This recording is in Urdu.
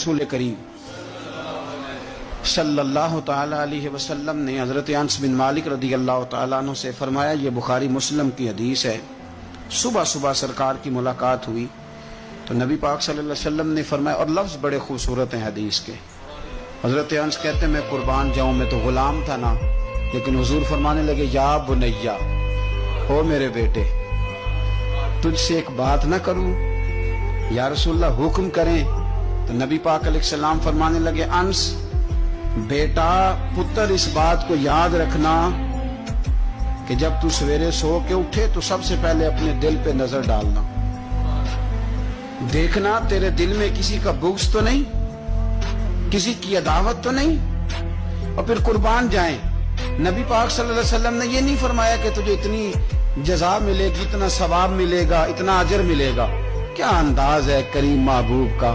رسول کریم صلی اللہ تعالی علیہ وسلم نے حضرت انس بن مالک رضی اللہ تعالیٰ عنہ سے فرمایا، یہ بخاری مسلم کی حدیث ہے، صبح صبح سرکار کی ملاقات ہوئی تو نبی پاک صلی اللہ علیہ وسلم نے فرمایا، اور لفظ بڑے خوبصورت ہیں حدیث کے۔ حضرت انس کہتے ہیں میں قربان جاؤں، میں تو غلام تھا نا، لیکن حضور فرمانے لگے، یا بنیا، او میرے بیٹے، تجھ سے ایک بات نہ کروں؟ یا رسول اللہ حکم کریں؟ تو نبی پاک علیہ السلام فرمانے لگے، انس بیٹا پتر، اس بات کو یاد رکھنا کہ جب تو سویرے سو کے اٹھے تو سب سے پہلے اپنے دل پہ نظر ڈالنا، دیکھنا تیرے دل میں کسی کا بغض تو نہیں، کسی کی عداوت تو نہیں، اور پھر قربان جائیں۔ نبی پاک صلی اللہ علیہ وسلم نے یہ نہیں فرمایا کہ تجھے اتنی جزا ملے گی، اتنا ثواب ملے گا، اتنا اجر ملے گا۔ کیا انداز ہے کریم محبوب کا!